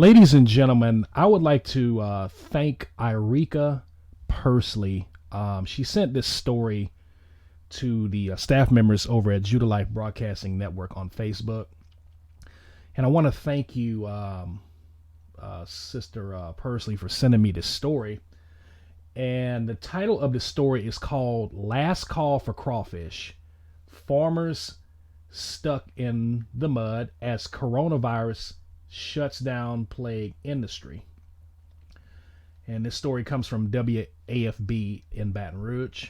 Ladies and gentlemen, I would like to thank Irika Persley. She sent this story to the staff members over at Judah Life Broadcasting Network on Facebook. And I want to thank you, Sister Persley, for sending me this story. And the title of the story is called Last Call for Crawfish. Farmers stuck in the mud as coronavirus shuts down plague industry. And this story comes from WAFB in Baton Rouge.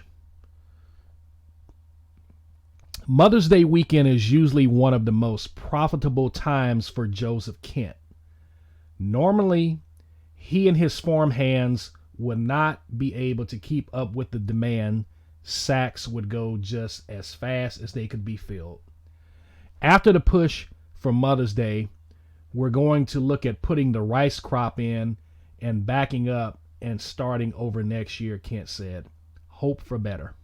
Mother's Day weekend is usually one of the most profitable times for Joseph Kent. Normally, he and his farm hands would not be able to keep up with the demand. Sacks would go just as fast as they could be filled. After the push for Mother's Day, we're going to look at putting the rice crop in and backing up and starting over next year, Kent said. Hope for better.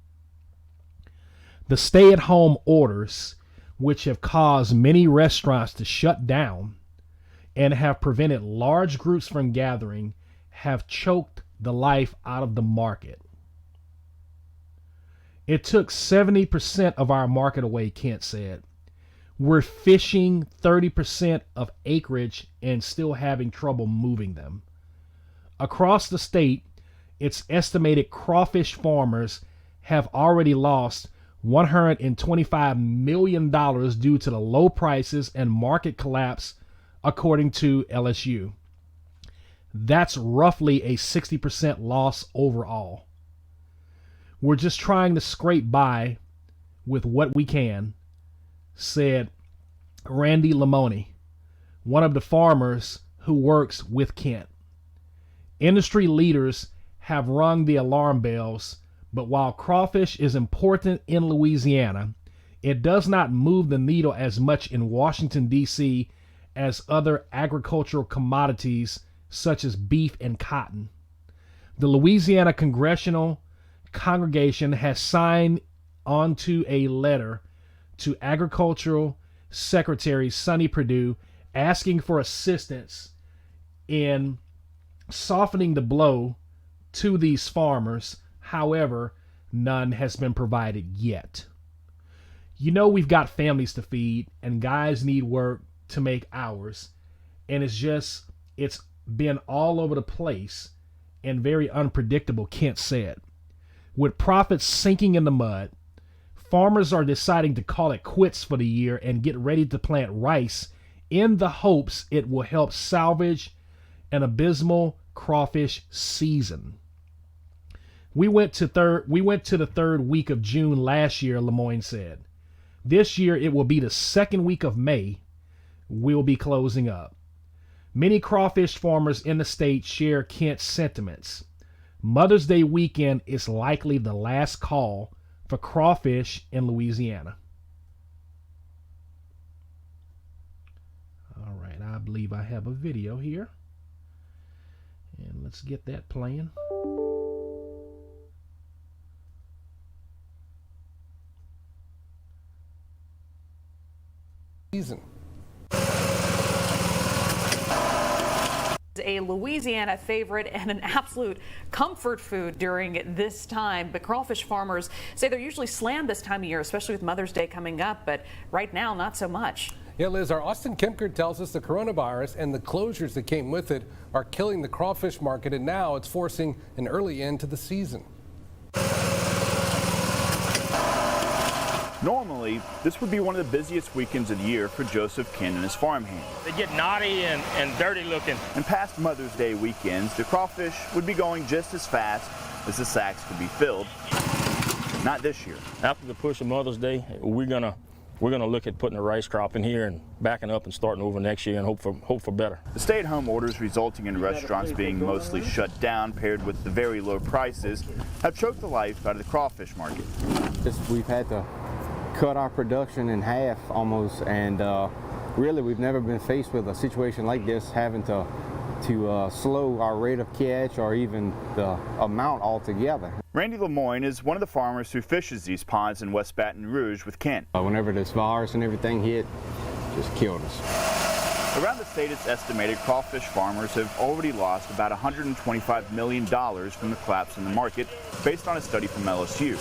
The stay-at-home orders, which have caused many restaurants to shut down and have prevented large groups from gathering, have choked the life out of the market. It took 70% of our market away, Kent said. We're fishing 30% of acreage and still having trouble moving them. Across the state, it's estimated crawfish farmers have already lost $125 million due to the low prices and market collapse, according to LSU. That's roughly a 60% loss overall. We're just trying to scrape by with what we can, said Randy Lamoni, one of the farmers who works with Kent. Industry leaders have rung the alarm bells, but while crawfish is important in Louisiana, it does not move the needle as much in Washington, D.C. as other agricultural commodities such as beef and cotton. The Louisiana Congressional Congregation has signed onto a letter to Agricultural Secretary Sonny Perdue asking for assistance in softening the blow to these farmers. However, none has been provided yet. You know, we've got families to feed and guys need work to make hours, and it's been all over the place and very unpredictable, Kent said. With profits sinking in the mud, farmers are deciding to call it quits for the year and get ready to plant rice in the hopes it will help salvage an abysmal crawfish season. We went to the third week of June last year, Lemoyne said. This year it will be the second week of May. We'll be closing up. Many crawfish farmers in the state share Kent's sentiments. Mother's Day weekend is likely the last call for crawfish in Louisiana. All right, I believe I have a video here. And let's get that playing. Season. A Louisiana favorite and an absolute comfort food during this time, but crawfish farmers say they're usually slammed this time of year, especially with Mother's Day coming up, but right now not so much. Yeah, Liz, our Austin Kempker tells us the coronavirus and the closures that came with it are killing the crawfish market, and now it's forcing an early end to the season. Normally, this would be one of the busiest weekends of the year for Joseph Kent and his farm hands. They get knotty and dirty looking. In past Mother's Day weekends, the crawfish would be going just as fast as the sacks could be filled. Not this year. After the push of Mother's Day, we're gonna look at putting a rice crop in here and backing up and starting over next year and hope for better. The stay-at-home orders resulting in restaurants being mostly shut down, paired with the very low prices, have choked the life out of the crawfish market. We've had to cut our production in half almost, and really we've never been faced with a situation like this, having to slow our rate of catch or even the amount altogether. Randy Lemoyne is one of the farmers who fishes these ponds in West Baton Rouge with Kent. Whenever this virus and everything hit, just killed us. Around the state it's estimated crawfish farmers have already lost about $125 million from the collapse in the market, based on a study from LSU.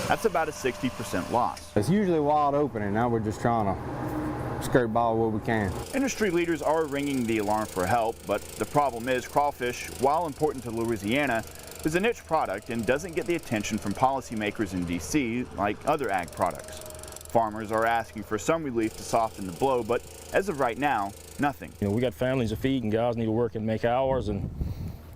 That's about a 60% loss. It's usually wide open, and now we're just trying to skirt by where we can. Industry leaders are ringing the alarm for help, but the problem is crawfish, while important to Louisiana, is a niche product and doesn't get the attention from policymakers in D.C. like other ag products. Farmers are asking for some relief to soften the blow, but as of right now, nothing. You know, we got families to feed and guys need to work and make hours, and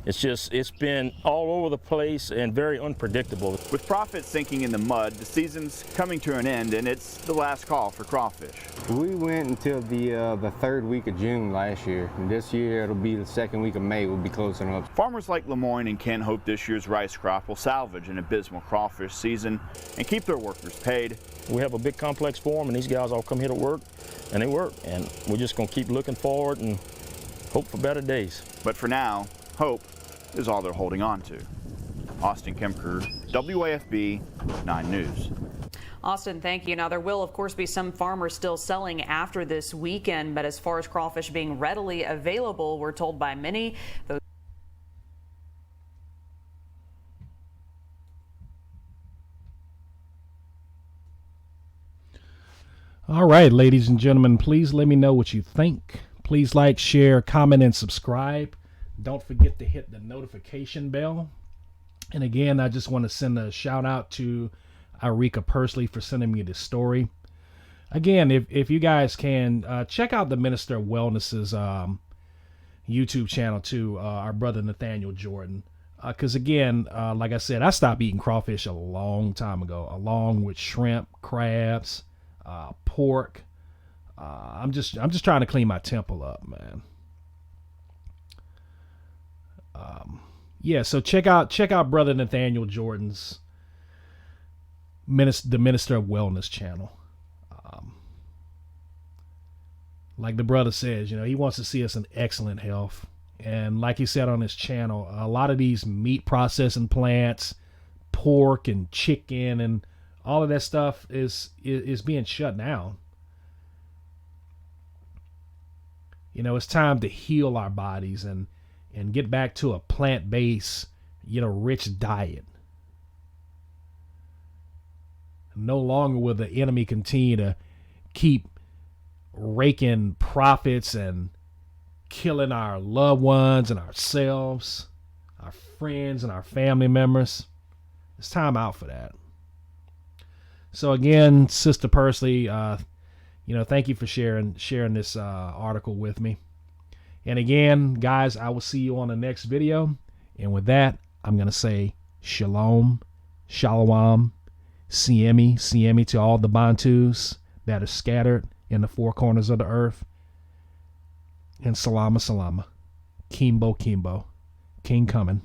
it's been all over the place and very unpredictable. With profits sinking in the mud, the season's coming to an end, and it's the last call for crawfish. We went until the third week of June last year, and this year it'll be the second week of May. We'll be closing up. Farmers like Lemoyne and Kent hope this year's rice crop will salvage an abysmal crawfish season and keep their workers paid. We have a big complex for them, and these guys all come here to work, and they work, and we're just going to keep looking forward and hope for better days. But for now, hope is all they're holding on to. Austin Kemker, WAFB 9 News. Austin, thank you. Now, there will, of course, be some farmers still selling after this weekend, but as far as crawfish being readily available, we're told by many, those All right, ladies and gentlemen, please let me know what you think. Please like, share, comment, and subscribe. Don't forget to hit the notification bell. And again, I just want to send a shout out to Irika Persley for sending me this story. Again, if you guys can, check out the Minister of Wellness's YouTube channel too, our brother Nathaniel Jordan. Because again, like I said, I stopped eating crawfish a long time ago, along with shrimp, crabs, pork. I'm just trying to clean my temple up, man. Yeah, so check out brother Nathaniel Jordan's the Minister of Wellness channel. Like the brother says, he wants to see us in excellent health. And like he said on his channel, a lot of these meat processing plants, pork and chicken and all of that stuff is being shut down. It's time to heal our bodies and get back to a plant-based, rich diet. No longer will the enemy continue to keep raking profits and killing our loved ones and ourselves, our friends and our family members. It's time out for that. So again, Sister Persley, thank you for sharing this article with me. And again, guys, I will see you on the next video. And with that, I'm going to say shalom, shalom, siemi to all the Bantus that are scattered in the four corners of the earth. And salama, salama. Kimbo, Kimbo. King coming.